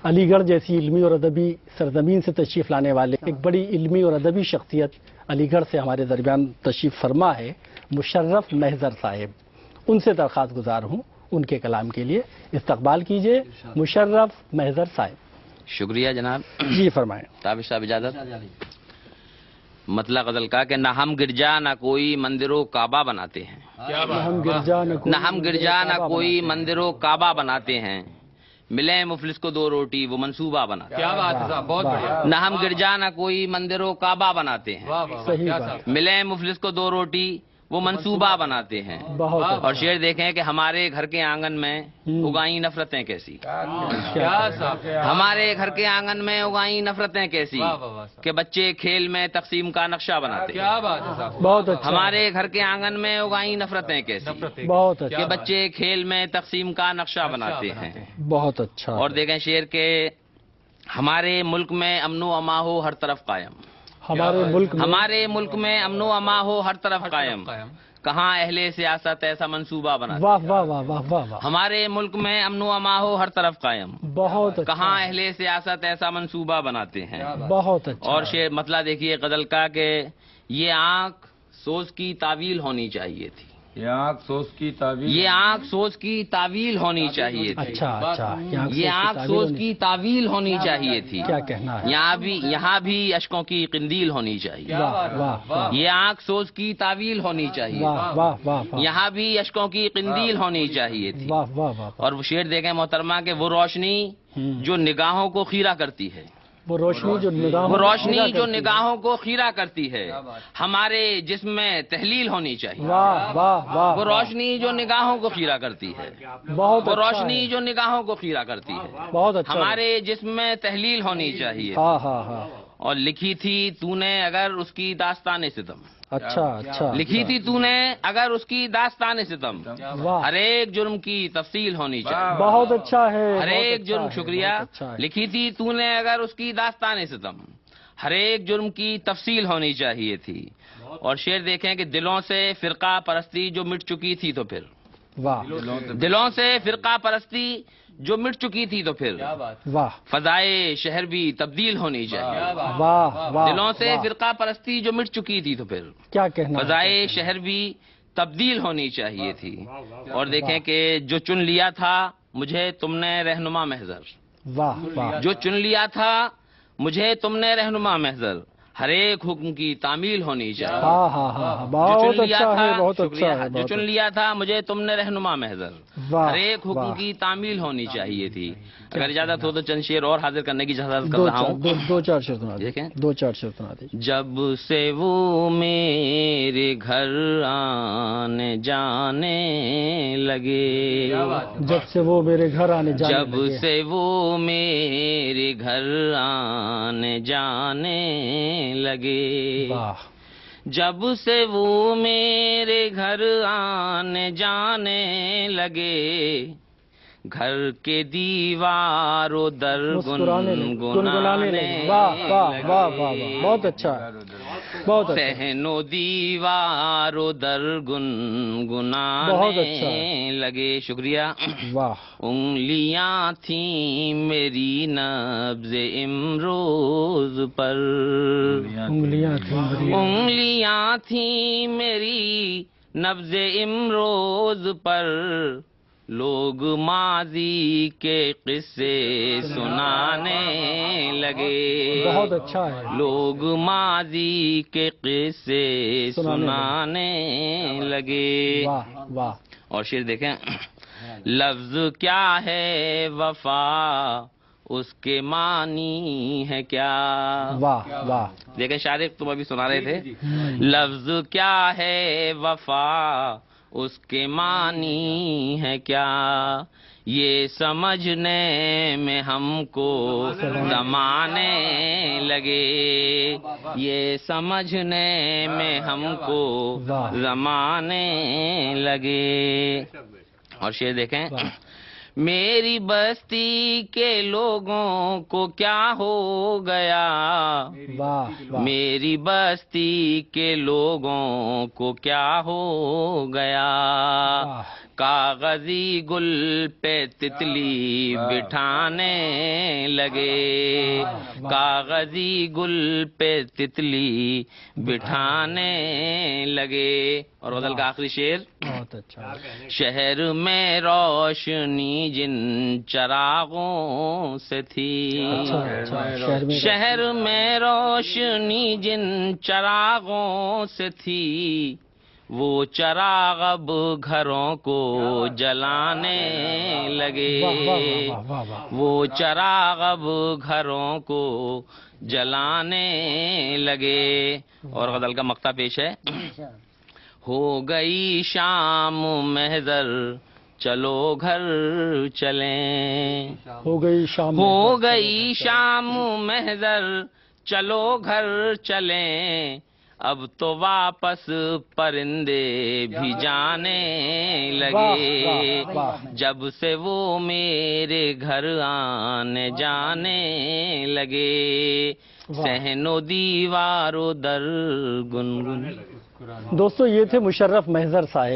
علی گڑھ جیسی علمی اور ادبی سرزمین سے تشریف لانے والے ایک بڑی علمی اور ادبی شخصیت علی گڑھ سے ہمارے درمیان تشریف فرما ہے مشرف محضر صاحب. ان سے درخواست گزار ہوں ان کے کلام کے لیے استقبال کیجیے مشرف محضر صاحب. شکریہ جناب. جی فرمائیں. تابش صاحب اجازت. مطلع غزل کا کہ نہ ہم گرجا نہ کوئی مندر و کعبہ بناتے ہیں. نہ ہم گرجا نہ کوئی مندر و کعبہ بناتے ہیں. ملے مفلس کو 2 روٹی وہ منصوبہ بناتے ہیں. کیا بات ہے صاحب، بہت بڑھیا. نہ ہم گرجا نہ کوئی مندر و کعبہ بناتے ہیں. صحیح بات. ملے مفلس کو 2 روٹی وہ منصوبہ بناتے ہیں. اور شعر دیکھیں کہ ہمارے گھر کے آنگن میں اگائیں نفرتیں کیسی. ہمارے گھر کے آنگن میں اگائیں نفرتیں کیسی کہ بچے کھیل میں تقسیم کا نقشہ بناتے ہیں. کیا بات ہے صاحب. بہت اچھا. ہمارے گھر کے آنگن میں اگائیں نفرتیں کیسی بہت اچھا. کہ بچے کھیل میں تقسیم کا نقشہ بناتے ہیں. بہت اچھا. اور دیکھیں شعر کے ہمارے ملک میں امن و اما ہو ہر طرف قائم. ہمارے ملک میں امن و اما ہو ہر طرف قائم. کہاں اہل سیاست ایسا منصوبہ بنا. واہ واہ واہ واہ واہ. ہمارے ملک میں امن و اما ہو ہر طرف قائم. بہت اچھا. کہاں اہل سیاست ایسا منصوبہ بناتے ہیں. بہت اچھا. اور شعر مطلع دیکھیے غزل کا کہ یہ آنکھ سوز کی تعویل ہونی چاہیے تھی. یہ آنکھ سوز کی تعویل ہونی چاہیے تھی. اچھا اچھا. یہ آنکھ سوز کی تعویل ہونی چاہیے تھی. کیا کہنا ہے. یہاں بھی اشکوں کی قندیل ہونی چاہیے. واہ واہ واہ. یہ آنکھ سوز کی تعویل ہونی چاہیے. واہ واہ واہ. یہاں بھی اشکوں کی قندیل ہونی چاہیے تھی. واہ واہ واہ. اور وہ شعر دیکھیں محترمہ کہ وہ روشنی جو نگاہوں کو خیرہ کرتی ہے. وہ روشنی جو نگاہوں کو خیرہ کرتی ہے. ہمارے جسم میں تحلیل ہونی چاہیے. واہ واہ واہ. وہ روشنی جو نگاہوں کو خیرہ کرتی ہے. بہت وہ روشنی جو نگاہوں کو خیرہ کرتی ہے. بہت اچھا. ہمارے جسم میں تحلیل ہونی چاہیے. ہاں ہاں ہاں. اور لکھی تھی تو نے اگر اس کی داستان ستم. اچھا اچھا. لکھی تھی تو نے اگر اس کی داستان ستم. ہر ایک جرم کی تفصیل ہونی چاہیے. بہت اچھا ہے. ہر ایک جرم. شکریہ. لکھی تھی تو نے اگر اس کی داستان ستم. ہر ایک جرم کی تفصیل ہونی چاہیے تھی. اور شعر دیکھیں کہ دلوں سے فرقہ پرستی جو مٹ چکی تھی تو پھر. واہ. دلوں سے فرقہ پرستی جو مٹ چکی تھی تو پھر. واہ. فضائے شہر بھی تبدیل ہونی چاہیے. واہ واہ. دلوں سے فرقہ پرستی جو مٹ چکی تھی تو پھر. کیا کہنا. فضائے شہر بھی تبدیل ہونی چاہیے تھی. اور دیکھیں کہ جو چن لیا تھا مجھے تم نے رہنما محضر. واہ واہ. جو چن لیا تھا مجھے تم نے رہنما محضر. ہر ایک حکم کی تعمیل ہونی چاہیے. ہاں ہاں ہاں. بہت اچھا ہے. بہت اچھا ہے. جو چن لیا تھا مجھے تم نے رہنما محضر. ہر ایک حکم کی تعمیل ہونی چاہیے تھی. اگر اجازت ہو تو چند شعر اور حاضر کرنے کی اجازت کر رہا ہوں. 2-4 شعر سنا دیکھیں. 2-4 شعر سنا دیجیے. جب سے وہ میرے گھر آنے جانے لگے. جب سے وہ میرے گھر آنے جانے جب سے وہ میرے گھر آنے جانے لگے. واہ. جب سے وہ میرے گھر آنے جانے لگے. گھر کے دیواروں در گنگنانے لگے. واہ واہ واہ واہ. بہت اچھا. بہت اچھا. صحنوں دیواروں در گنگنانے لگے. شکریہ. واہ. انگلیاں تھیں میری نبض امروز پر. انگلیاں تھیں میری نبض امروز پر. لوگ ماضی کے قصے سنانے لگے. بہت اچھا ہے. لوگ ماضی کے قصے سنانے لگے. واہ واہ. اور شعر دیکھیں. لفظ کیا ہے وفا اس کے معنی ہے کیا. واہ واہ. دیکھیں شاعر تم ابھی سنا رہے تھے. لفظ کیا ہے وفا اس کے معنی ہے کیا. یہ سمجھنے میں ہم کو زمانے لگے. یہ سمجھنے میں ہم کو زمانے لگے. اور شعر دیکھیں. میری بستی کے لوگوں کو کیا ہو گیا. میری بستی کے لوگوں کو کیا ہو گیا. کاغذی گل پہ تتلی بٹھانے لگے، کاغذی گل پہ تتلی بٹھانے لگے۔ اور غزل کا آخری شعر، بہت اچھا۔ شہر میں روشنی جن چراغوں سے تھی، شہر میں روشنی جن چراغوں سے تھی، وہ چراغ اب گھروں کو جلانے لگے، وہ چراغ اب گھروں کو جلانے لگے۔ اور غزل کا مقطع پیش ہے، ہو گئی شام محضر چلو گھر چلیں، ہو گئی شام، ہو گئی شام محضر چلو گھر چلیں، اب تو واپس پرندے بھی جانے لگے، جب سے وہ میرے گھر آنے جانے لگے، صحن و دیوار و در گنگن۔ دوستو یہ تھے مشرف محضر صاحب۔